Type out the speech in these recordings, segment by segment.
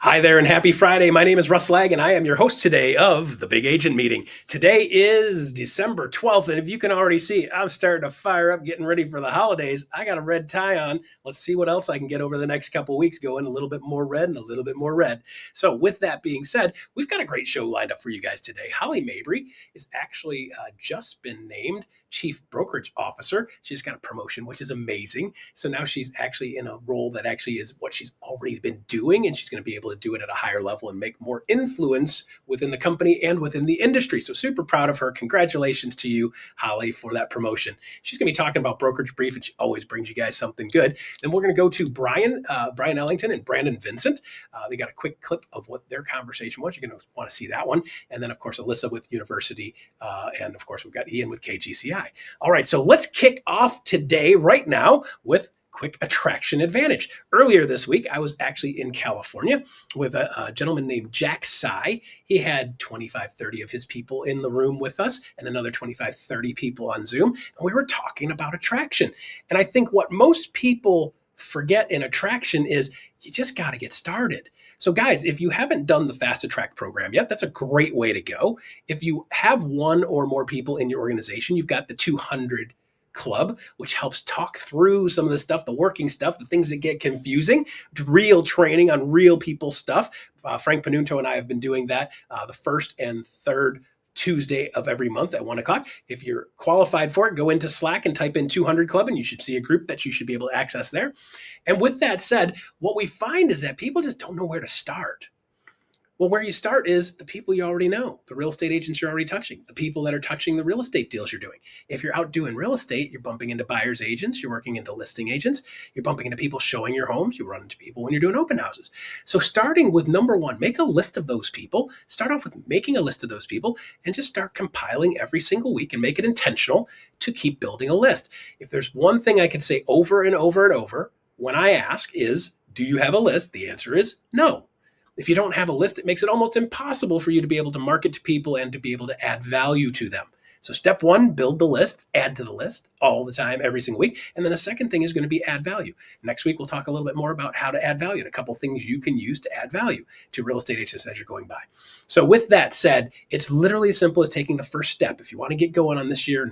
Hi there and happy Friday. My name is Russ Laggan. I am your host today of the Big Agent Meeting. Today is December 12th, and if you can already see, I'm starting to fire up, getting ready for the holidays. I got a red tie on. Let's see what else I can get over the next couple of weeks, going a little bit more red and a little bit more red. So with that being said, we've got a great show lined up for you guys today. Holly Mabery is actually just been named Chief Brokerage Officer. She's got a promotion, which is amazing. So now she's actually in a role that actually is what she's already been doing, and she's going to be able to do it at a higher level and make more influence within the company and within the industry. So super proud of her. Congratulations to you, Holly, for that promotion. She's going to be talking about Brokerage Brief, and she always brings you guys something good. Then we're going to go to Bryon Ellington and Brandon Vincent. They got a quick clip of what their conversation was. You're going to want to see that one. And then, of course, Alyssa with University. And, of course, we've got Ian with KGCI. All right, so let's kick off today right now with quick attraction advantage. Earlier this week, I was actually in California with a gentleman named Jack Sy. He had 25, 30 of his people in the room with us and another 25, 30 people on Zoom. And we were talking about attraction. And I think what most people forget in attraction is you just got to get started. So guys, if you haven't done the Fast Attract program yet, that's a great way to go. If you have one or more people in your organization, you've got the 200 Club, which helps talk through some of the stuff, the working stuff, the things that get confusing, real training on real people stuff. Frank Panunto and I have been doing that the first and third Tuesday of every month at 1 o'clock. If you're qualified for it, go into Slack and type in 200 Club, and you should see a group that you should be able to access there. And with that said, what we find is that people just don't know where to start. Well, where you start is the people you already know, the real estate agents you're already touching, the people that are touching the real estate deals you're doing. If you're out doing real estate, you're bumping into buyer's agents, you're working into listing agents, you're bumping into people showing your homes, you run into people when you're doing open houses. So starting with number one, make a list of those people, start off with making a list of those people and just start compiling every single week and make it intentional to keep building a list. If there's one thing I can say over and over and over when I ask is, do you have a list? The answer is no. If you don't have a list, it makes it almost impossible for you to be able to market to people and to be able to add value to them. So step one, build the list, add to the list all the time, every single week. And then a second thing is going to be add value. Next week, we'll talk a little bit more about how to add value and a couple of things you can use to add value to real estate agents as you're going by. So with that said, it's literally as simple as taking the first step. If you want to get going on this year,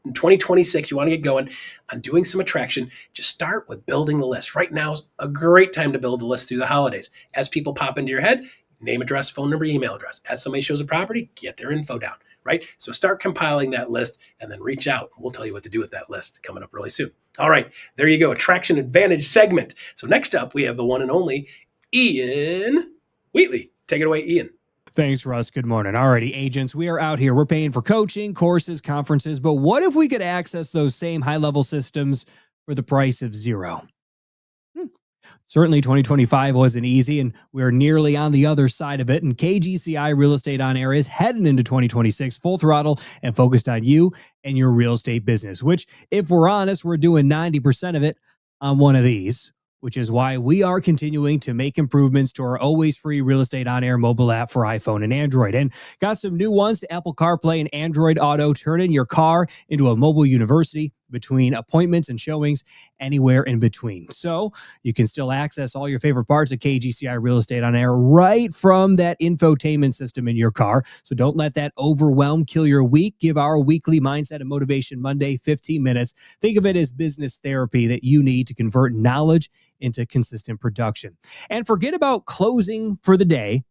in 2026, you want to get going on doing some attraction, just start with building the list. Right now is a great time to build a list through the holidays. As people pop into your head, name, address, phone number, email address. As somebody shows a property, get their info down, right? So start compiling that list and then reach out. We'll tell you what to do with that list coming up really soon. All right, there you go, attraction advantage segment. So next up, we have the one and only Ian Wheatley. Take it away, Ian. Thanks, Russ. Good morning. Alrighty, agents, we are out here. We're paying for coaching, courses, conferences, but what if we could access those same high-level systems for the price of zero? Certainly 2025 wasn't easy, and we're nearly on the other side of it, and KGCI Real Estate On Air is heading into 2026 full throttle and focused on you and your real estate business, which, if we're honest, we're doing 90% of it on one of these, which is why we are continuing to make improvements to our always free Real Estate On Air mobile app for iPhone and Android. And got some new ones to Apple CarPlay and Android Auto, turning your car into a mobile university between appointments and showings, anywhere in between. So you can still access all your favorite parts of KGCI Real Estate On Air right from that infotainment system in your car. So don't let that overwhelm kill your week. Give our weekly Mindset and Motivation Monday 15 minutes. Think of it as business therapy that you need to convert knowledge into consistent production. And forget about closing for the day.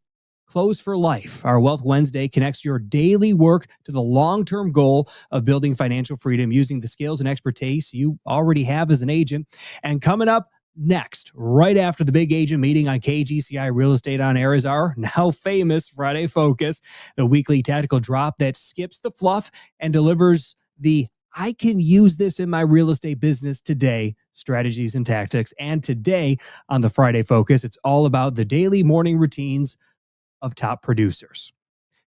Close for life. Our Wealth Wednesday connects your daily work to the long-term goal of building financial freedom using the skills and expertise you already have as an agent. And coming up next, right after the Big Agent Meeting on KGCI Real Estate On Air, is our now famous Friday Focus, the weekly tactical drop that skips the fluff and delivers the I can use this in my real estate business today strategies and tactics. And today on the Friday Focus, it's all about the daily morning routines of top producers.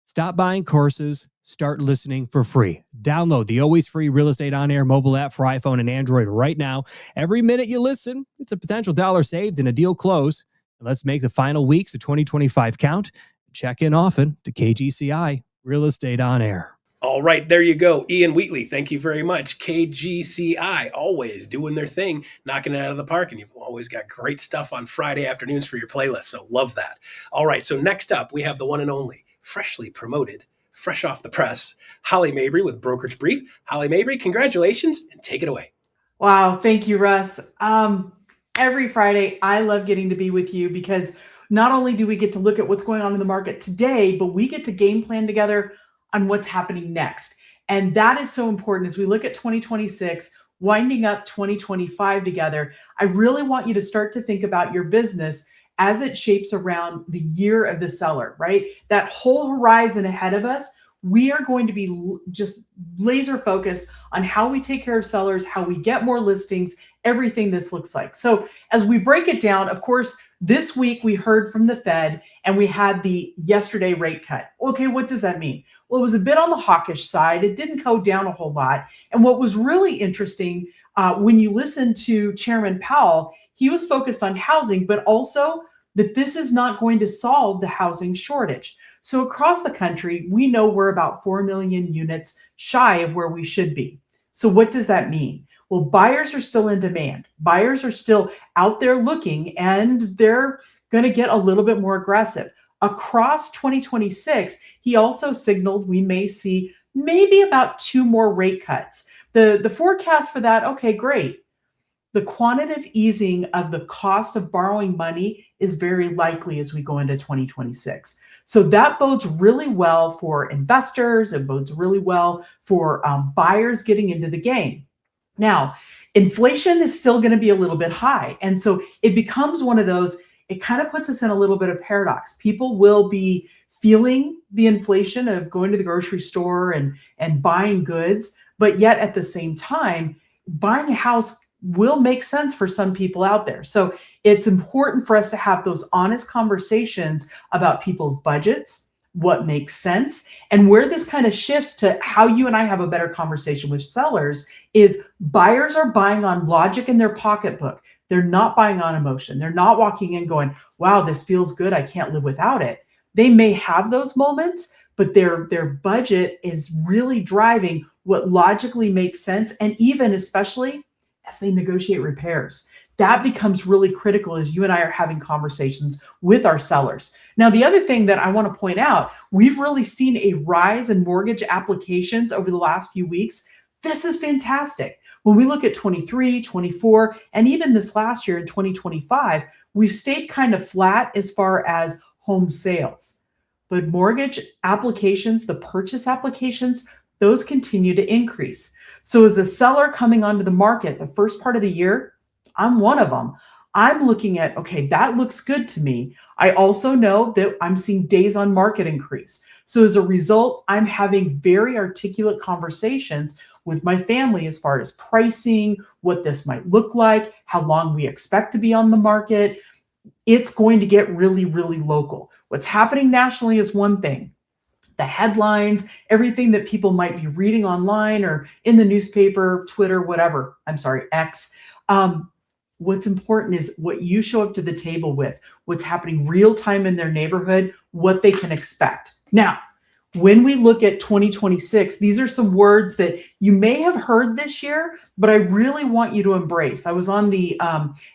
Stop buying courses, start listening for free. Download the always free Real Estate On Air mobile app for iPhone and Android right now. Every minute you listen, it's a potential dollar saved and a deal closed. And let's make the final weeks of 2025 count. Check in often to KGCI Real Estate On Air. All right, there you go. Ian Wheatley, thank you very much. KGCI, always doing their thing, knocking it out of the park. And you've always got great stuff on Friday afternoons for your playlist. So love that. All right, so next up, we have the one and only, freshly promoted, fresh off the press, Holly Mabery with Brokerage Brief. Holly Mabery, congratulations and take it away. Wow, thank you, Russ. Every Friday, I love getting to be with you because not only do we get to look at what's going on in the market today, but we get to game plan together on what's happening next. And that is so important as we look at 2026, winding up 2025 together. I really want you to start to think about your business as it shapes around the year of the seller, right? That whole horizon ahead of us, we are going to be just laser focused on how we take care of sellers, how we get more listings, everything this looks like. So as we break it down, of course, this week we heard from the Fed and we had the yesterday rate cut. Okay, what does that mean? Well, it was a bit on the hawkish side. It didn't go down a whole lot. And what was really interesting, when you listen to Chairman Powell, he was focused on housing, but also that this is not going to solve the housing shortage. So across the country, we know we're about 4 million units shy of where we should be. So what does that mean? Well, buyers are still in demand. Buyers are still out there looking, and they're going to get a little bit more aggressive. Across 2026, he also signaled we may see maybe about 2 more rate cuts. The forecast for that, okay, great. The quantitative easing of the cost of borrowing money is very likely as we go into 2026. So that bodes really well for investors. It bodes really well for buyers getting into the game. Now, inflation is still going to be a little bit high. And so it becomes one of those, it kind of puts us in a little bit of paradox. People will be feeling the inflation of going to the grocery store and buying goods, but yet at the same time, buying a house will make sense for some people out there. So it's important for us to have those honest conversations about people's budgets, what makes sense, and where this kind of shifts to how you and I have a better conversation with sellers is buyers are buying on logic in their pocketbook. They're not buying on emotion. They're not walking in going, wow, this feels good. I can't live without it. They may have those moments, but their budget is really driving what logically makes sense. And even especially as they negotiate repairs. That becomes really critical as you and I are having conversations with our sellers. Now, the other thing that I want to point out, we've really seen a rise in mortgage applications over the last few weeks. This is fantastic. When we look at 23, 24, and even this last year in 2025, we've stayed kind of flat as far as home sales. But mortgage applications, the purchase applications, those continue to increase. So as a seller coming onto the market, the first part of the year, I'm one of them. I'm looking at, okay, that looks good to me. I also know that I'm seeing days on market increase. So as a result, I'm having very articulate conversations with my family as far as pricing, what this might look like, how long we expect to be on the market. It's going to get really, really local. What's happening nationally is one thing. The headlines, everything that people might be reading online or in the newspaper, Twitter, whatever. I'm sorry, X. What's important is what you show up to the table with, what's happening real time in their neighborhood, what they can expect. Now, when we look at 2026, these are some words that you may have heard this year, but I really want you to embrace. I was on the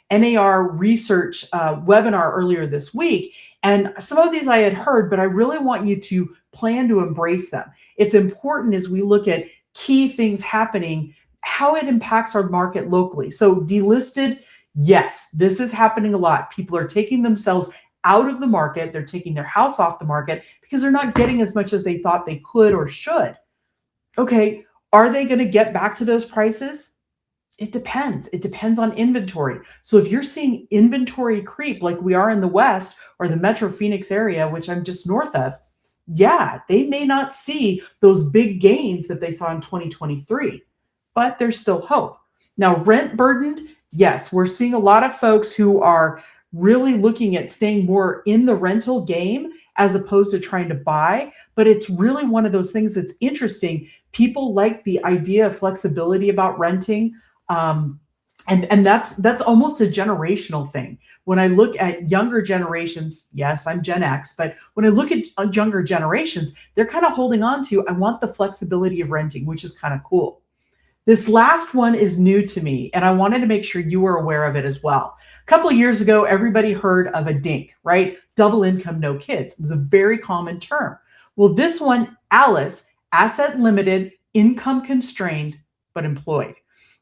NAR research webinar earlier this week, and some of these I had heard, but I really want you to plan to embrace them. It's important as we look at key things happening, how it impacts our market locally. So delisted, yes, this is happening a lot. People are taking themselves out of the market. They're taking their house off the market because they're not getting as much as they thought they could or should. Okay, are they going to get back to those prices? It depends. It depends on inventory. So if you're seeing inventory creep like we are in the West or the Metro Phoenix area, which I'm just north of, yeah, they may not see those big gains that they saw in 2023, but there's still hope. Now, rent burdened, yes, we're seeing a lot of folks who are really looking at staying more in the rental game as opposed to trying to buy. But it's really one of those things that's interesting. People like the idea of flexibility about renting. And that's almost a generational thing. When I look at younger generations, yes, I'm Gen X, but when I look at younger generations, they're kind of holding on to, I want the flexibility of renting, which is kind of cool. This last one is new to me, and I wanted to make sure you were aware of it as well. A couple of years ago, everybody heard of a DINK, right? Double income, no kids. It was a very common term. Well, this one, ALICE, asset limited, income constrained, but employed.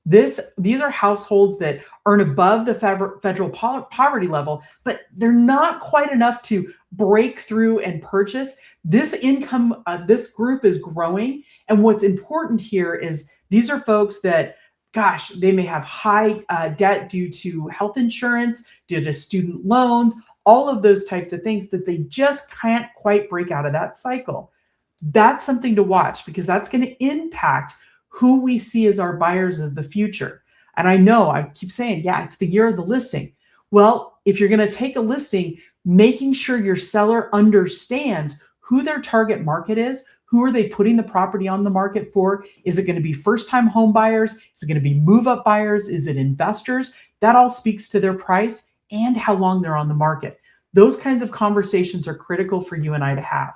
These are households that earn above the federal poverty level, but they're not quite enough to break through and purchase. This income, this group is growing. And what's important here is these are folks that, gosh, they may have high debt due to health insurance, due to student loans, all of those types of things that they just can't quite break out of that cycle. That's something to watch because that's going to impact who we see as our buyers of the future. And I know I keep saying, yeah, it's the year of the listing. Well, if you're going to take a listing, making sure your seller understands who their target market is, who are they putting the property on the market for? Is it going to be first-time home buyers? Is it going to be move-up buyers? Is it investors? That all speaks to their price and how long they're on the market. Those kinds of conversations are critical for you and I to have.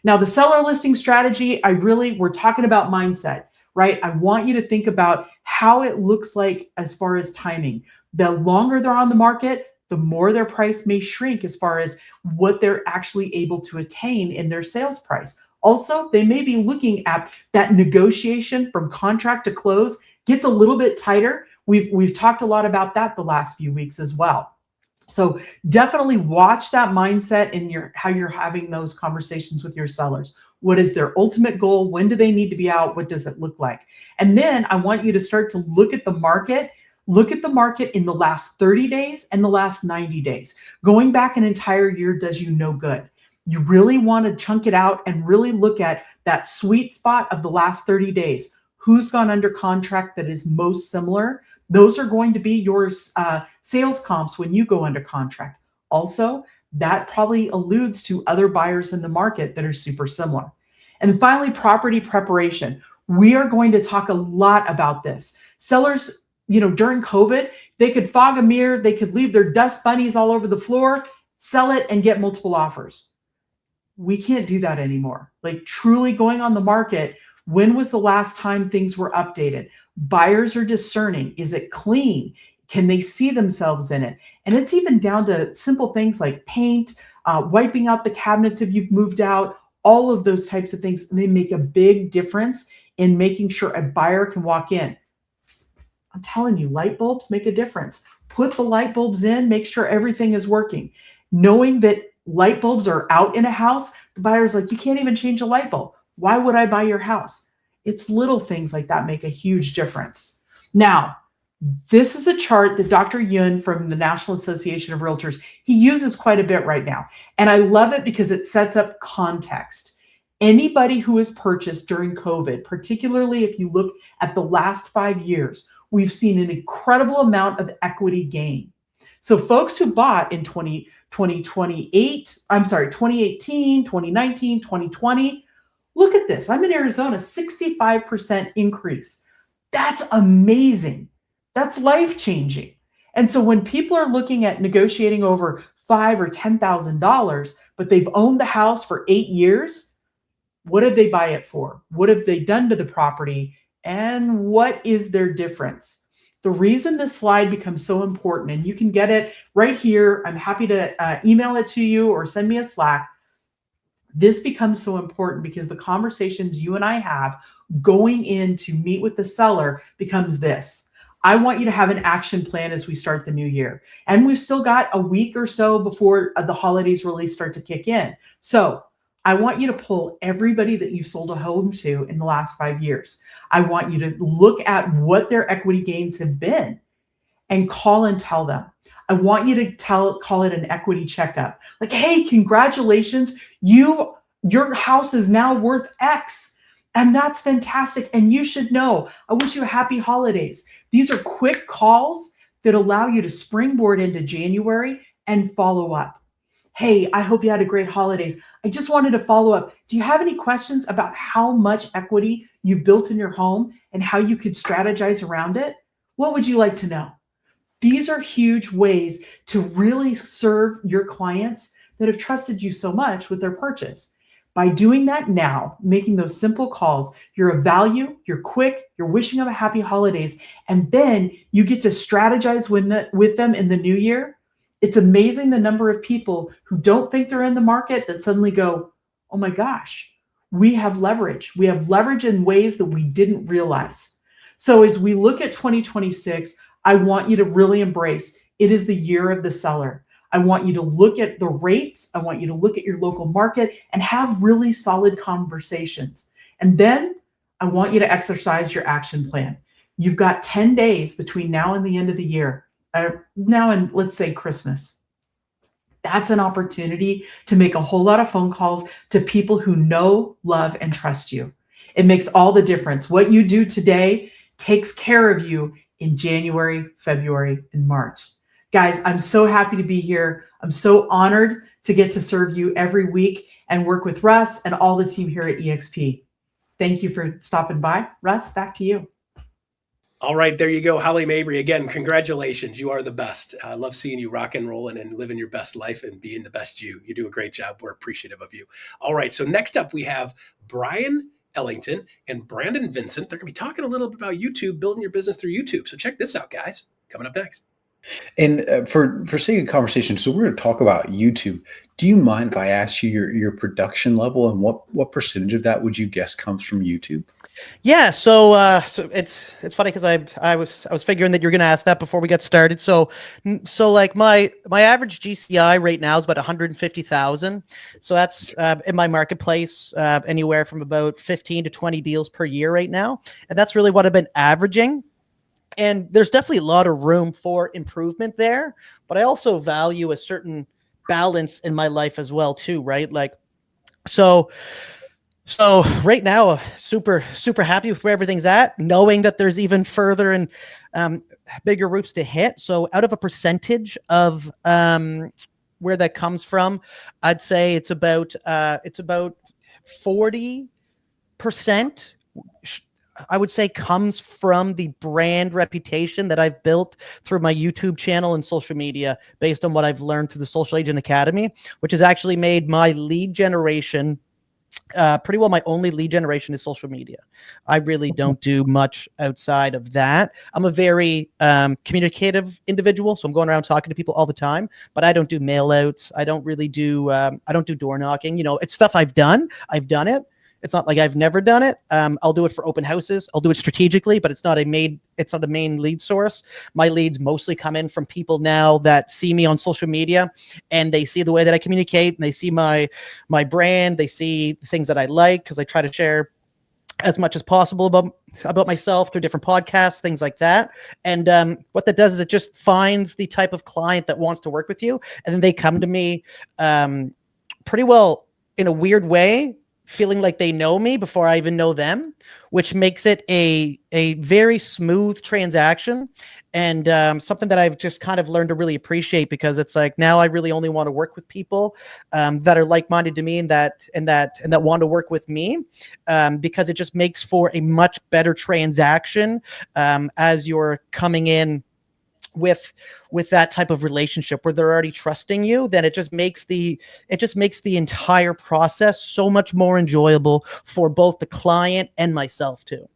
Now, the seller listing strategy, we're talking about mindset, right? I want you to think about how it looks like as far as timing. The longer they're on the market, the more their price may shrink as far as what they're actually able to attain in their sales price. Also, they may be looking at that negotiation from contract to close gets a little bit tighter. We've talked a lot about that the last few weeks as well. So definitely watch that mindset in how you're having those conversations with your sellers. What is their ultimate goal? When do they need to be out? What does it look like? And then I want you to start to look at the market. Look at the market in the last 30 days and the last 90 days. Going back an entire year does you no good. You really want to chunk it out and really look at that sweet spot of the last 30 days. Who's gone under contract that is most similar? Those are going to be your sales comps when you go under contract. Also, that probably alludes to other buyers in the market that are super similar. And finally, property preparation. We are going to talk a lot about this. Sellers, during COVID, they could fog a mirror, they could leave their dust bunnies all over the floor, sell it and get multiple offers. We can't do that anymore. Like truly going on the market, when was the last time things were updated? Buyers are discerning. Is it clean? Can they see themselves in it? And it's even down to simple things like paint, wiping out the cabinets if you've moved out, all of those types of things. And they make a big difference in making sure a buyer can walk in. I'm telling you, light bulbs make a difference. Put the light bulbs in, make sure everything is working. Knowing that light bulbs are out in a house, the buyer's like, you can't even change a light bulb. Why would I buy your house? It's little things like that make a huge difference. Now, this is a chart that Dr. Yun from the National Association of Realtors, he uses quite a bit right now. And I love it because it sets up context. Anybody who has purchased during COVID, particularly if you look at the last 5 years, we've seen an incredible amount of equity gain. So folks who bought in 2018, 2019, 2020, look at this. I'm in Arizona, 65% increase. That's amazing. That's life-changing. And so when people are looking at negotiating over $5,000 or $10,000, but they've owned the house for 8 years, what did they buy it for? What have they done to the property? And what is their difference? The reason this slide becomes so important, and you can get it right here. I'm happy to email it to you or send me a Slack. This becomes so important because the conversations you and I have going in to meet with the seller becomes this. I want you to have an action plan as we start the new year. And we've still got a week or so before the holidays really start to kick in. So I want you to pull everybody that you've sold a home to in the last 5 years. I want you to look at what their equity gains have been and call and tell them. I want you to call it an equity checkup. Like, hey, congratulations. Your house is now worth X. And that's fantastic. And you should know, I wish you happy holidays. These are quick calls that allow you to springboard into January and follow up. Hey, I hope you had a great holidays. I just wanted to follow up. Do you have any questions about how much equity you've built in your home and how you could strategize around it? What would you like to know? These are huge ways to really serve your clients that have trusted you so much with their purchase. By doing that now, making those simple calls, you're of value, you're quick, you're wishing them a happy holidays, and then you get to strategize with them in the new year. It's amazing the number of people who don't think they're in the market that suddenly go, oh my gosh, we have leverage. We have leverage in ways that we didn't realize. So as we look at 2026, I want you to really embrace it is the year of the seller. I want you to look at the rates. I want you to look at your local market and have really solid conversations. And then I want you to exercise your action plan. You've got 10 days between now and the end of the year, now and let's say Christmas. That's an opportunity to make a whole lot of phone calls to people who know, love, and trust you. It makes all the difference. What you do today takes care of you in January, February, and March. Guys, I'm so happy to be here. I'm so honored to get to serve you every week and work with Russ and all the team here at eXp. Thank you for stopping by. Russ, back to you. All right, there you go. Holly Mabery, again, congratulations. You are the best. I love seeing you rock and rolling and living your best life and being the best you. You do a great job. We're appreciative of you. All right, so next up we have Bryon Ellington and Brandon Vincent. They're going to be talking a little bit about YouTube, building your business through YouTube. So check this out, guys. Coming up next. And for sake of conversation, so we're going to talk about YouTube. Do you mind if I ask you your production level and what percentage of that would you guess comes from YouTube? Yeah, so it's funny because I was figuring that you're going to ask that before we get started. So like my average GCI right now is about 150,000. So that's in my marketplace anywhere from about 15 to 20 deals per year right now, and that's really what I've been averaging. And there's definitely a lot of room for improvement there, but I also value a certain balance in my life as well too, right? Like, so right now, super happy with where everything's at, knowing that there's even further and bigger roofs to hit. So out of a percentage of where that comes from, I'd say it's about 40%. I would say comes from the brand reputation that I've built through my YouTube channel and social media based on what I've learned through the Social Agent Academy, which has actually made my lead generation pretty well my only lead generation is social media. I really don't do much outside of that. I'm a very communicative individual, so I'm going around talking to people all the time, but I don't do mail outs. I don't do door knocking. You know, it's stuff I've done it. It's not like I've never done it. I'll do it for open houses. I'll do it strategically, but it's not a main lead source. My leads mostly come in from people now that see me on social media and they see the way that I communicate and they see my brand. They see things that I like because I try to share as much as possible about myself through different podcasts, things like that. And what that does is it just finds the type of client that wants to work with you. And then they come to me pretty well in a weird way, feeling like they know me before I even know them, which makes it a very smooth transaction and something that I've just kind of learned to really appreciate, because it's like now I really only want to work with people that are like-minded to me and that want to work with me, because it just makes for a much better transaction as you're coming in with that type of relationship where they're already trusting you. Then it just makes the entire process so much more enjoyable for both the client and myself too.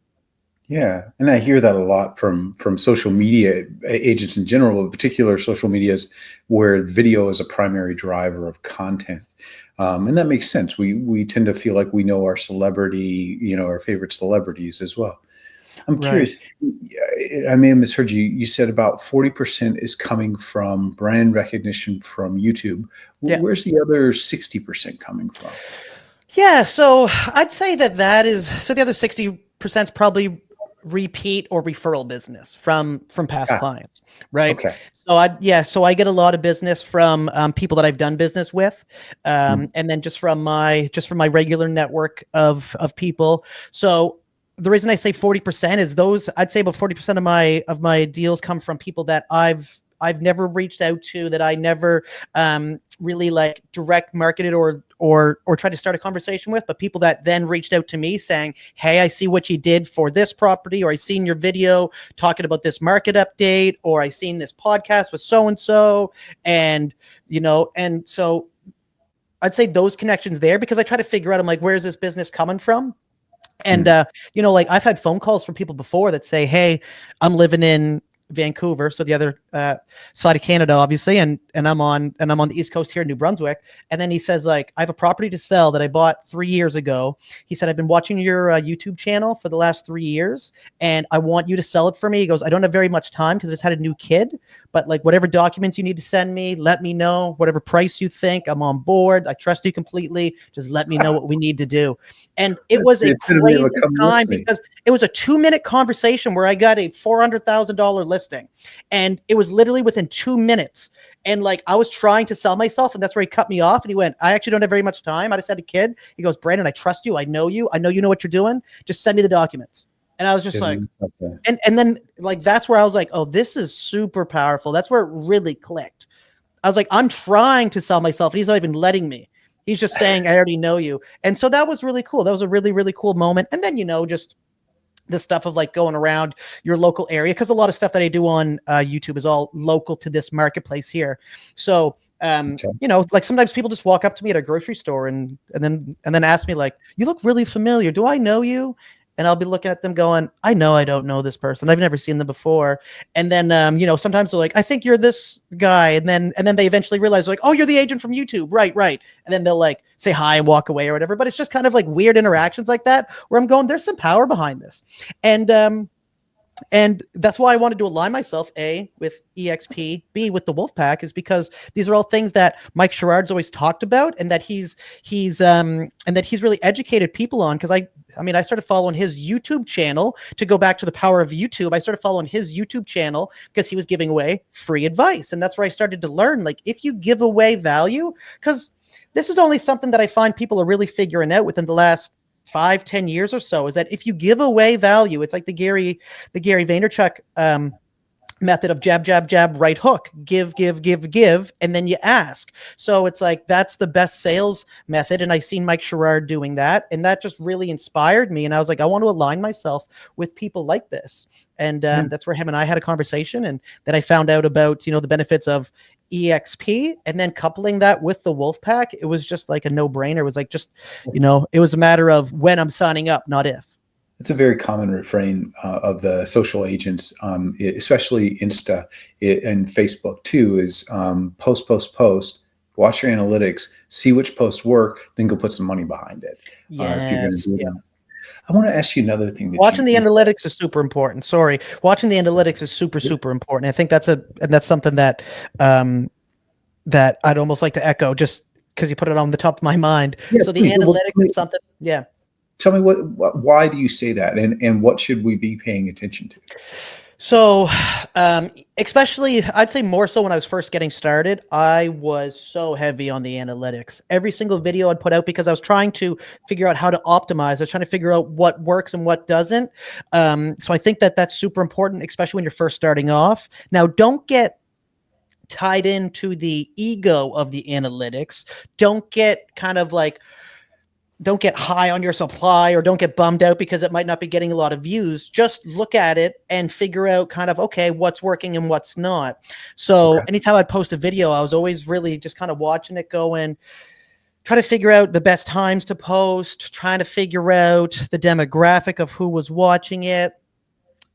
Yeah, and I hear that a lot from social media agents in general, but particular social medias where video is a primary driver of content. And that makes sense. We tend to feel like we know our celebrity, our favorite celebrities as well. I'm curious, I may have misheard you. You said about 40% is coming from brand recognition from YouTube. Yeah. Where's the other 60% coming from? Yeah, so I'd say that the other 60% is probably repeat or referral business from past clients, right? Okay. So I get a lot of business from people that I've done business with, and then just from my regular network of people. So the reason I say 40% is I'd say about 40% of my deals come from people that I've never reached out to, that I never really like direct marketed or try to start a conversation with, but people that then reached out to me saying, hey, I see what you did for this property, or I seen your video talking about this market update, or I seen this podcast with so-and-so. And, and so I'd say those connections there, because I try to figure out, I'm like, where's this business coming from? And, like I've had phone calls from people before that say, hey, I'm living in Vancouver, so the other side of Canada, obviously, and I'm on the East Coast here in New Brunswick. And then he says, like, I have a property to sell that I bought 3 years ago. He said, I've been watching your YouTube channel for the last 3 years, and I want you to sell it for me. He goes, I don't have very much time because I just had a new kid, but like whatever documents you need to send me, let me know. Whatever price you think, I'm on board. I trust you completely. Just let me know what we need to do. And it was a crazy time because it was a 2-minute conversation where I got a $400,000 listing, and it was literally within 2 minutes. And like, I was trying to sell myself, and that's where he cut me off. And he went, I actually don't have very much time. I just had a kid. He goes, Brandon, I trust you. I know you know what you're doing. Just send me the documents. And I was just like, and then like, that's where I was like, oh, this is super powerful. That's where it really clicked. I was like, I'm trying to sell myself, and he's not even letting me. He's just saying, I already know you. And so that was really cool. That was a really, really cool moment. And then, just the stuff of like going around your local area, because a lot of stuff that I do on YouTube is all local to this marketplace here. So, like sometimes people just walk up to me at a grocery store and then ask me like, you look really familiar. Do I know you? And I'll be looking at them going, I know I don't know this person. I've never seen them before. And then, sometimes they're like, I think you're this guy. And then they eventually realize like, oh, you're the agent from YouTube. Right. And then they'll like say hi and walk away or whatever. But it's just kind of like weird interactions like that where I'm going, there's some power behind this. And that's why I wanted to align myself, A, with EXP, B, with the Wolfpack, is because these are all things that Mike Sherrard's always talked about, and that he's really educated people on. Because I started following his YouTube channel to go back to the power of YouTube. I started following his YouTube channel because he was giving away free advice. And that's where I started to learn, like, if you give away value, because this is only something that I find people are really figuring out within the last 5-10 years or so, is that if you give away value, it's like the Gary Vaynerchuk method of jab, jab, jab, right hook, give, and then you ask. So it's like, that's the best sales method. And I seen Mike Sherrard doing that, and that just really inspired me. And I was like, I want to align myself with people like this. And that's where him and I had a conversation. And then I found out about, the benefits of EXP, and then coupling that with the Wolfpack. It was just like a no-brainer. It was like, just, it was a matter of when I'm signing up, not if. It's a very common refrain of the social agents, especially Insta and Facebook too, is post, watch your analytics, see which posts work, then go put some money behind it. If you're going to do that. I want to ask you another thing. Watching the analytics is super important. Watching the analytics is super important. I think that's something that that I'd almost like to echo, just because you put it on the top of my mind. Yeah, so the analytics is something. Yeah. Tell me why do you say that, and what should we be paying attention to? So, especially, I'd say more so when I was first getting started, I was so heavy on the analytics. Every single video I'd put out, because I was trying to figure out how to optimize. I was trying to figure out what works and what doesn't. So I think that that's super important, especially when you're first starting off. Now, don't get tied into the ego of the analytics. Don't get high on your supply, or don't get bummed out because it might not be getting a lot of views. Just look at it and figure out okay, what's working and what's not. So anytime I'd post a video, I was always really just kind of watching it going, try to figure out the best times to post, trying to figure out the demographic of who was watching it.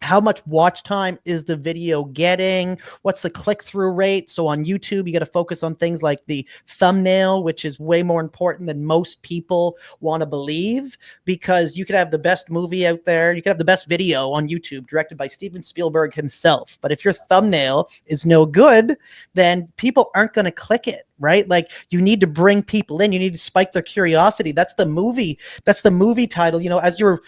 How much watch time is the video getting? What's the click-through rate? So on YouTube, you got to focus on things like the thumbnail, which is way more important than most people want to believe, because you could have the best movie out there. You could have the best video on YouTube directed by Steven Spielberg himself. But if your thumbnail is no good, then people aren't going to click it, right? Like, you need to bring people in. You need to spike their curiosity. That's the movie title. As you're,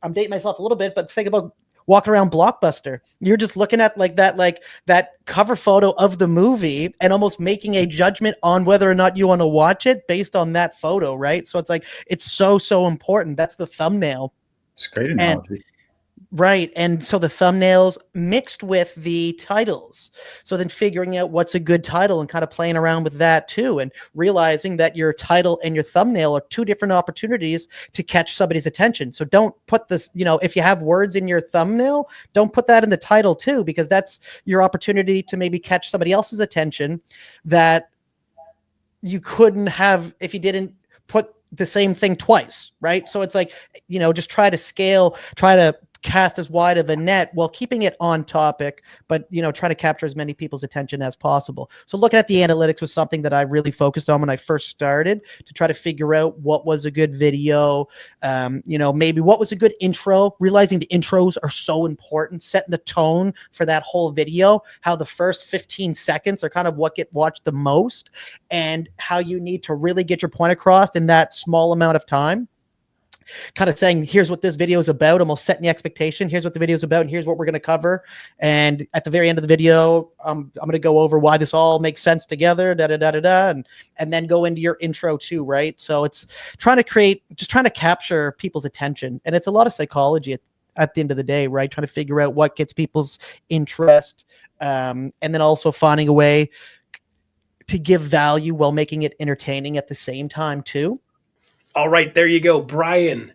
I'm dating myself a little bit, but think about walking around Blockbuster. You're just looking at that cover photo of the movie and almost making a judgment on whether or not you want to watch it based on that photo, right? So it's like, it's so important. That's the thumbnail. It's a great analogy. Right. And so the thumbnails mixed with the titles. So then figuring out what's a good title and kind of playing around with that too, and realizing that your title and your thumbnail are two different opportunities to catch somebody's attention. So don't put this, if you have words in your thumbnail, don't put that in the title too, because that's your opportunity to maybe catch somebody else's attention that you couldn't have if you didn't put the same thing twice. Right. So it's like, just try to cast as wide of a net while keeping it on topic, but try to capture as many people's attention as possible. So looking at the analytics was something that I really focused on when I first started, to try to figure out what was a good video, maybe what was a good intro, realizing the intros are so important, setting the tone for that whole video, how the first 15 seconds are kind of what get watched the most, and how you need to really get your point across in that small amount of time. Kind of saying, here's what this video is about, almost setting the expectation. Here's what the video is about, and here's what we're going to cover. And at the very end of the video, I'm going to go over why this all makes sense together, and then go into your intro too, right? So it's trying to capture people's attention. And it's a lot of psychology at the end of the day, right? Trying to figure out what gets people's interest, and then also finding a way to give value while making it entertaining at the same time too. All right, there you go. Bryan,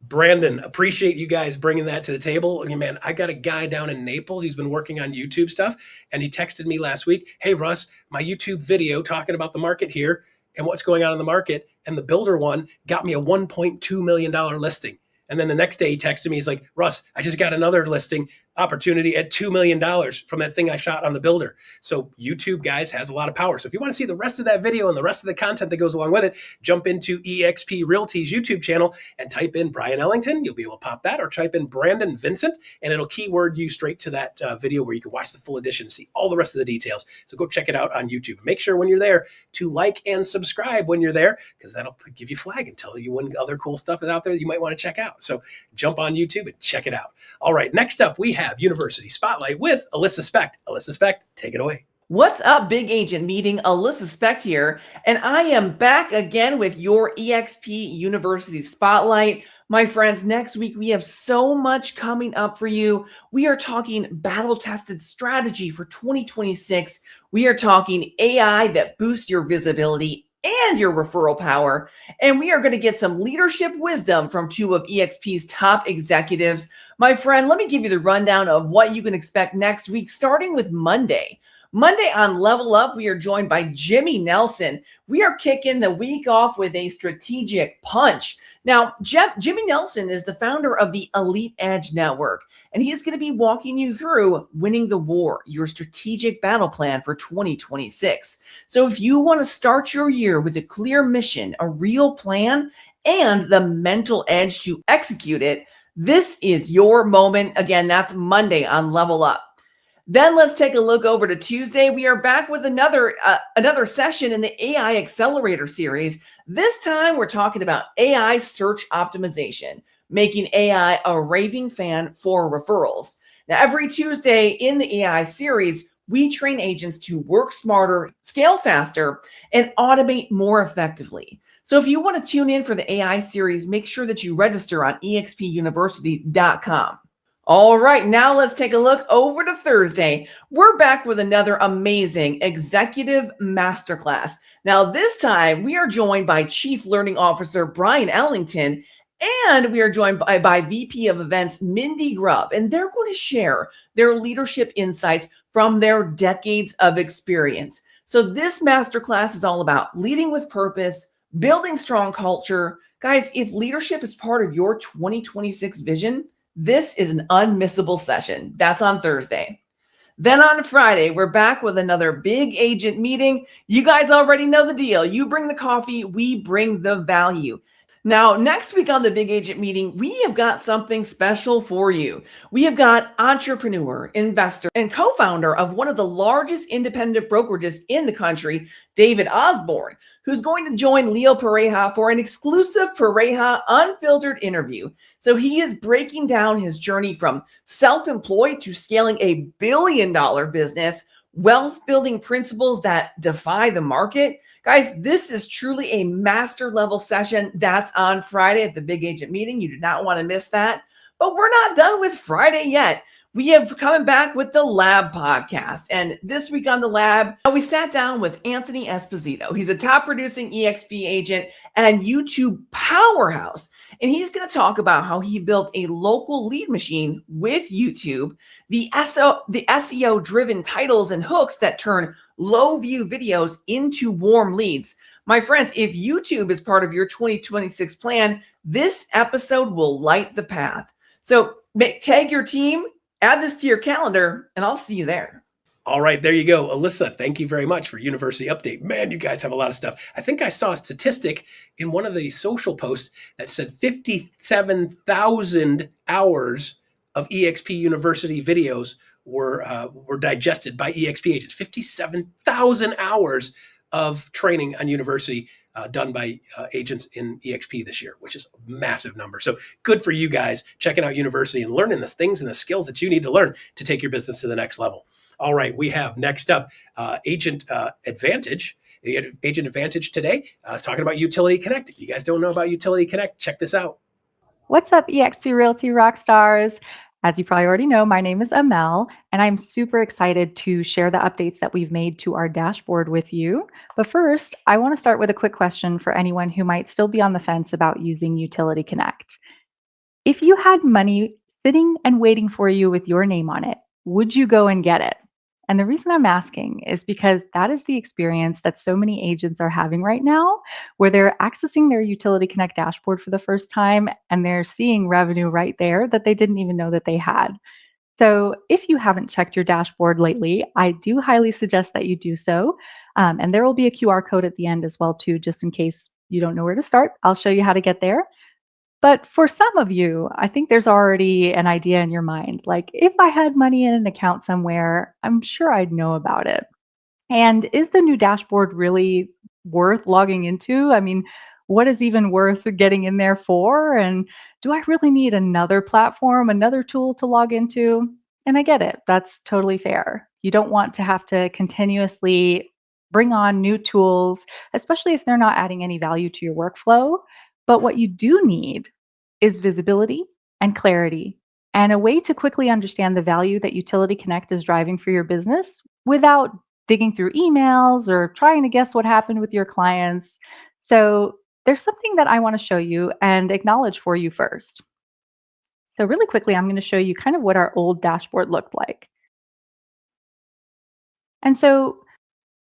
Brandon, appreciate you guys bringing that to the table. Man, I got a guy down in Naples. He's been working on YouTube stuff, and he texted me last week, hey, Russ, my YouTube video talking about the market here and what's going on in the market, and the builder one got me a $1.2 million listing. And then the next day he texted me, he's like, Russ, I just got another listing opportunity at $2 million from that thing I shot on the builder. So YouTube, guys, has a lot of power. So if you want to see the rest of that video and the rest of the content that goes along with it, jump into eXp Realty's YouTube channel and type in Bryon Ellington. You'll be able to pop that, or type in Brandon Vincent, and it'll keyword you straight to that video where you can watch the full edition, see all the rest of the details. So go check it out on YouTube. Make sure when you're there to like and subscribe when you're there, because that'll give you flag and tell you when other cool stuff is out there that you might want to check out. So jump on YouTube and check it out. All right, next up we have University Spotlight with Alyssa Specht. Alyssa Specht, take it away. What's up, Big Agent Meeting? Alyssa Specht here, and I am back again with your eXp University Spotlight. My friends, next week we have so much coming up for you. We are talking battle-tested strategy for 2026. We are talking AI that boosts your visibility and your referral power. And we are going to get some leadership wisdom from two of eXp's top executives. My friend, let me give you the rundown of what you can expect next week, starting with Monday. Monday on Level Up, we are joined by Jimmy Nelson. We are kicking the week off with a strategic punch. Now, Jimmy Nelson is the founder of the Elite Edge Network, and he is going to be walking you through Winning the War, your strategic battle plan for 2026. So if you want to start your year with a clear mission, a real plan, and the mental edge to execute it, this is your moment. Again, that's Monday on Level Up. Then let's take a look over to Tuesday. We are back with another session in the AI Accelerator series. This time we're talking about AI search optimization, making AI a raving fan for referrals. Now, every Tuesday in the AI series, we train agents to work smarter, scale faster, and automate more effectively. So if you want to tune in for the AI series, make sure that you register on expuniversity.com. All right, now let's take a look over to Thursday. We're back with another amazing executive masterclass. Now, this time we are joined by Chief Learning Officer Bryon Ellington, and we are joined by VP of Events Mindy Grubb, and they're going to share their leadership insights from their decades of experience. So this masterclass is all about leading with purpose, building strong culture. Guys, if leadership is part of your 2026 vision, this is an unmissable session. That's on Thursday. Then on Friday, we're back with another big agent meeting. You guys already know the deal. You bring the coffee, we bring the value. Now, next week on the Big Agent Meeting, we have got something special for you. We have got entrepreneur, investor, and co-founder of one of the largest independent brokerages in the country, David Osborne, who's going to join Leo Pareja for an exclusive Pareja Unfiltered interview. So he is breaking down his journey from self-employed to scaling a billion-dollar business, wealth-building principles that defy the market. Guys, this is truly a master level session. That's on Friday at the Big Agent Meeting. You do not want to miss that. But we're not done with Friday yet. We have coming back with the Lab podcast. And this week on the Lab, we sat down with Anthony Esposito. He's a top producing EXP agent and YouTube powerhouse. And he's going to talk about how he built a local lead machine with YouTube, the SEO driven titles and hooks that turn low view videos into warm leads. My friends, if YouTube is part of your 2026 plan, this episode will light the path. So tag your team, add this to your calendar, and I'll see you there. All right, there you go. Alyssa, thank you very much for University Update. Man, you guys have a lot of stuff. I think I saw a statistic in one of the social posts that said 57,000 hours of EXP University videos were digested by EXP agents. 57,000 hours of training on University done by agents in EXP this year, which is a massive number. So good for you guys checking out University and learning the things and the skills that you need to learn to take your business to the next level. All right, we have next up Agent Advantage. Agent Advantage today, talking about Utility Connect. If you guys don't know about Utility Connect, check this out. What's up, eXp Realty Rockstars? As you probably already know, my name is Amalle, and I'm super excited to share the updates that we've made to our dashboard with you. But first, I want to start with a quick question for anyone who might still be on the fence about using Utility Connect. If you had money sitting and waiting for you with your name on it, would you go and get it? And the reason I'm asking is because that is the experience that so many agents are having right now, where they're accessing their Utility Connect dashboard for the first time and they're seeing revenue right there that they didn't even know that they had. So if you haven't checked your dashboard lately, I do highly suggest that you do so. And there will be a QR code at the end as well, too, just in case you don't know where to start. I'll show you how to get there. But for some of you, I think there's already an idea in your mind. Like, if I had money in an account somewhere, I'm sure I'd know about it. And is the new dashboard really worth logging into? I mean, what is even worth getting in there for? And do I really need another platform, another tool to log into? And I get it. That's totally fair. You don't want to have to continuously bring on new tools, especially if they're not adding any value to your workflow. But what you do need is visibility and clarity and a way to quickly understand the value that Utility Connect is driving for your business without digging through emails or trying to guess what happened with your clients. So there's something that I want to show you and acknowledge for you first. So really quickly, I'm going to show you kind of what our old dashboard looked like. And so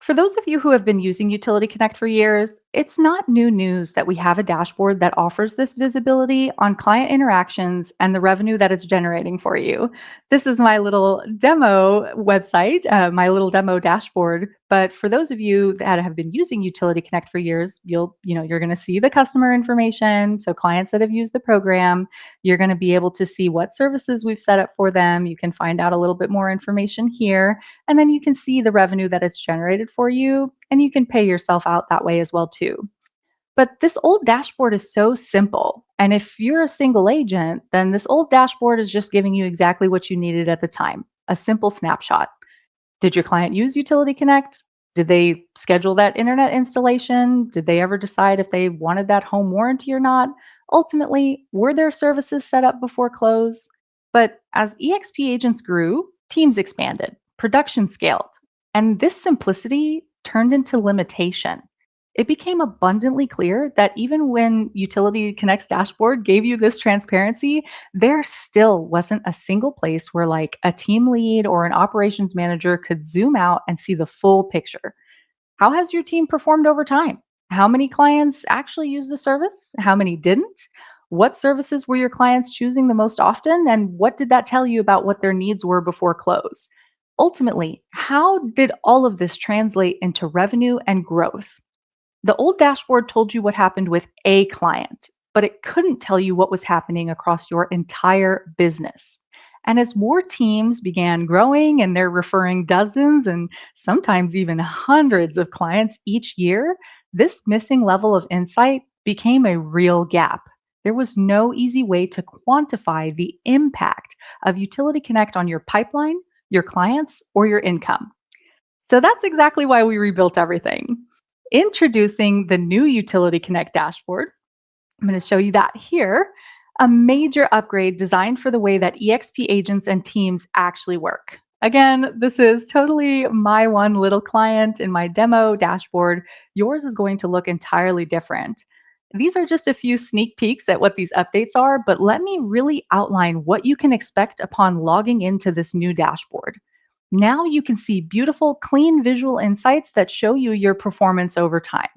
for those of you who have been using Utility Connect for years, it's not new news that we have a dashboard that offers this visibility on client interactions and the revenue that it's generating for you. This is my little demo website, my little demo dashboard. But for those of you that have been using Utility Connect for years, you're going to see the customer information. So clients that have used the program, you're going to be able to see what services we've set up for them. You can find out a little bit more information here, and then you can see the revenue that it's generated for you, and you can pay yourself out that way as well too. But this old dashboard is so simple. And if you're a single agent, then this old dashboard is just giving you exactly what you needed at the time, a simple snapshot. Did your client use Utility Connect? Did they schedule that internet installation? Did they ever decide if they wanted that home warranty or not? Ultimately, were their services set up before close? But as EXP agents grew, teams expanded, production scaled, and this simplicity turned into limitation. It became abundantly clear that even when Utility Connect's dashboard gave you this transparency, there still wasn't a single place where like a team lead or an operations manager could zoom out and see the full picture. How has your team performed over time? How many clients actually used the service? How many didn't? What services were your clients choosing the most often? And what did that tell you about what their needs were before close? Ultimately, how did all of this translate into revenue and growth? The old dashboard told you what happened with a client, but it couldn't tell you what was happening across your entire business. And as more teams began growing and they're referring dozens and sometimes even hundreds of clients each year, this missing level of insight became a real gap. There was no easy way to quantify the impact of Utility Connect on your pipeline, your clients, or your income. So that's exactly why we rebuilt everything. Introducing the new Utility Connect dashboard. I'm going to show you that here. a major upgrade designed for the way that EXP agents and teams actually work. Again, this is totally my one little client in my demo dashboard. Yours is going to look entirely different. These are just a few sneak peeks at what these updates are, but let me really outline what you can expect upon logging into this new dashboard. Now you can see beautiful, clean visual insights that show you your performance over time.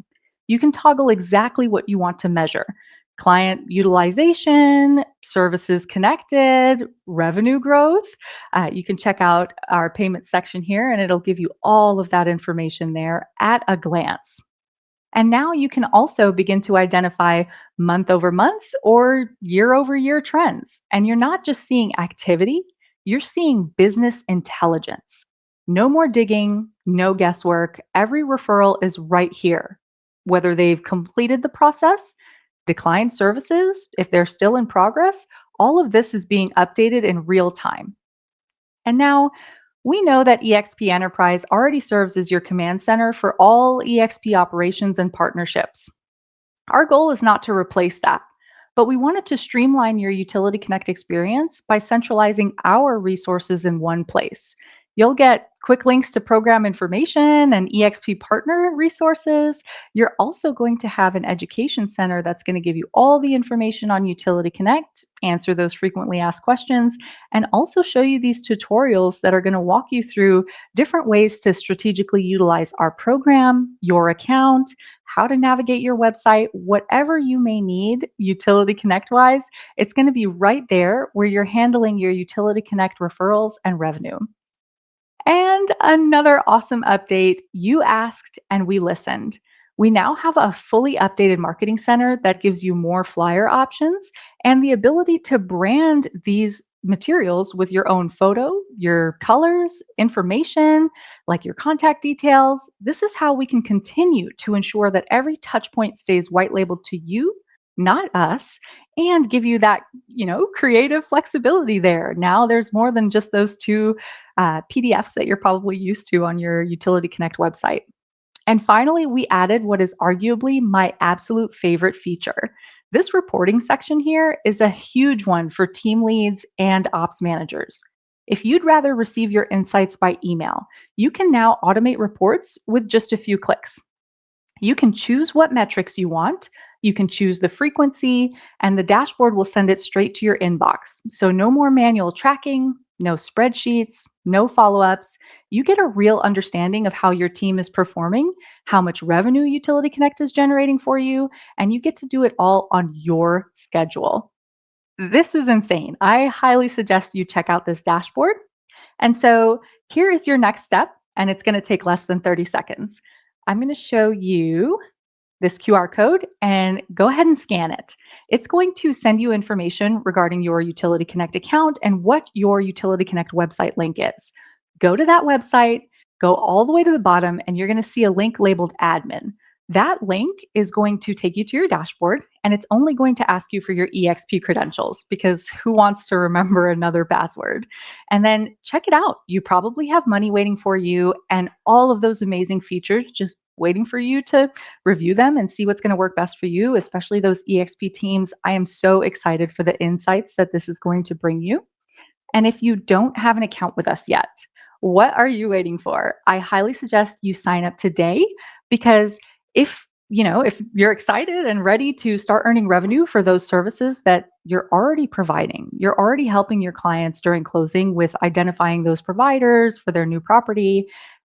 You can toggle exactly what you want to measure: client utilization, services connected, revenue growth. You can check out our payment section here, and it'll give you all of that information there at a glance. And now you can also begin to identify month over month or year over year trends. And you're not just seeing activity, you're seeing business intelligence. No more digging, no guesswork. Every referral is right here. Whether they've completed the process, declined services, if they're still in progress, all of this is being updated in real time. And now we know that eXp Enterprise already serves as your command center for all eXp operations and partnerships. Our goal is not to replace that, but we wanted to streamline your Utility Connect experience by centralizing our resources in one place. You'll get quick links to program information and eXp partner resources. You're also going to have an education center that's going to give you all the information on Utility Connect, answer those frequently asked questions, and also show you these tutorials that are going to walk you through different ways to strategically utilize our program, your account, how to navigate your website, whatever you may need Utility Connect wise. It's going to be right there where you're handling your Utility Connect referrals and revenue. And another awesome update: you asked and we listened. We now have a fully updated marketing center that gives you more flyer options and the ability to brand these materials with your own photo, your colors, information, like your contact details. This is how we can continue to ensure that every touch point stays white labeled to you, not us, and give you that, creative flexibility there. Now there's more than just those two PDFs that you're probably used to on your Utility Connect website. And finally, we added what is arguably my absolute favorite feature. This reporting section here is a huge one for team leads and ops managers. If you'd rather receive your insights by email, you can now automate reports with just a few clicks. You can choose what metrics you want. You can choose the frequency, and the dashboard will send it straight to your inbox. So no more manual tracking, no spreadsheets, no follow-ups. You get a real understanding of how your team is performing, how much revenue Utility Connect is generating for you, and you get to do it all on your schedule. This is insane. I highly suggest you check out this dashboard. And so here is your next step, and it's going to take less than 30 seconds. I'm going to show you this QR code and go ahead and scan it. It's going to send you information regarding your Utility Connect account and what your Utility Connect website link is. Go to that website, go all the way to the bottom, and you're going to see a link labeled admin. That link is going to take you to your dashboard, and it's only going to ask you for your eXp credentials, because who wants to remember another password? And then check it out. You probably have money waiting for you and all of those amazing features just waiting for you to review them and see what's going to work best for you, especially those eXp teams. I am so excited for the insights that this is going to bring you. And if you don't have an account with us yet, what are you waiting for? I highly suggest you sign up today, because if you're excited and ready to start earning revenue for those services that you're already providing, you're already helping your clients during closing with identifying those providers for their new property,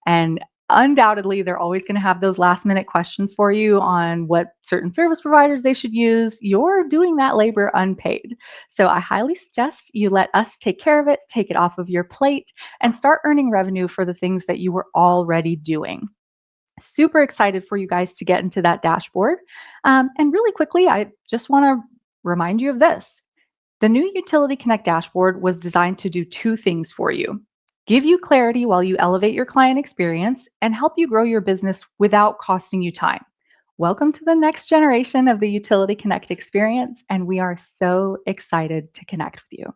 and undoubtedly they're always going to have those last minute questions for you on what certain service providers they should use. You're doing that labor unpaid. So I highly suggest you let us take care of it, take it off of your plate, and start earning revenue for the things that you were already doing. Super excited for you guys to get into that dashboard. And really quickly, I just want to remind you of this. The new Utility Connect dashboard was designed to do two things for you: give you clarity while you elevate your client experience, and help you grow your business without costing you time. Welcome to the next generation of the Utility Connect experience, and we are so excited to connect with you.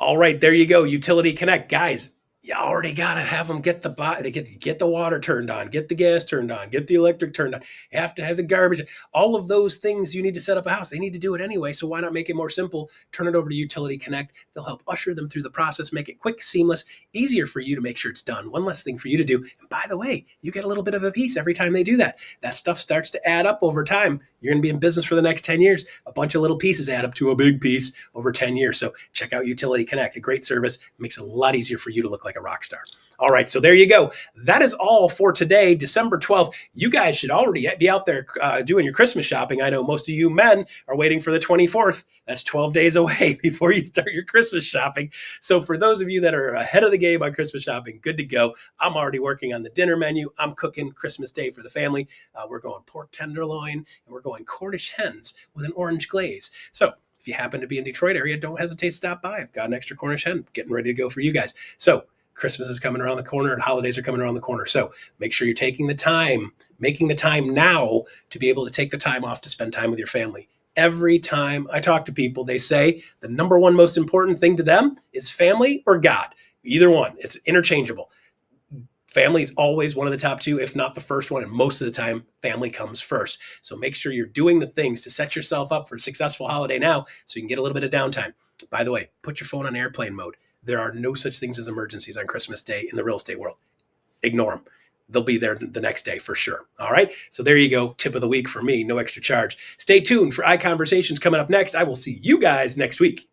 All right, there you go. Utility Connect. Guys, you already got to have them get the water turned on, get the gas turned on, get the electric turned on. You have to have the garbage. All of those things you need to set up a house. They need to do it anyway. So why not make it more simple? Turn it over to Utility Connect. They'll help usher them through the process, make it quick, seamless, easier for you to make sure it's done. One less thing for you to do. And by the way, you get a little bit of a piece every time they do that. That stuff starts to add up over time. You're going to be in business for the next 10 years. A bunch of little pieces add up to a big piece over 10 years. So check out Utility Connect, a great service. It makes it a lot easier for you to look like a rock star. All right, so there you go. That is all for today, December 12th. You guys should already be out there doing your Christmas shopping. I know most of you men are waiting for the 24th. That's 12 days away before you start your Christmas shopping. So for those of you that are ahead of the game on Christmas shopping, good to go. I'm already working on the dinner menu. I'm cooking Christmas Day for the family. We're going pork tenderloin, and we're going Cornish hens with an orange glaze. So if you happen to be in Detroit area, don't hesitate to stop by. I've got an extra Cornish hen getting ready to go for you guys. So Christmas is coming around the corner and holidays are coming around the corner. So make sure you're taking the time, making the time now to be able to take the time off to spend time with your family. Every time I talk to people, they say the number one most important thing to them is family or God. Either one. It's interchangeable. Family is always one of the top two, if not the first one. And most of the time, family comes first. So make sure you're doing the things to set yourself up for a successful holiday now so you can get a little bit of downtime. By the way, put your phone on airplane mode. There are no such things as emergencies on Christmas Day in the real estate world. Ignore them. They'll be there the next day for sure. All right. So there you go. Tip of the week for me. No extra charge. Stay tuned for iConversations coming up next. I will see you guys next week.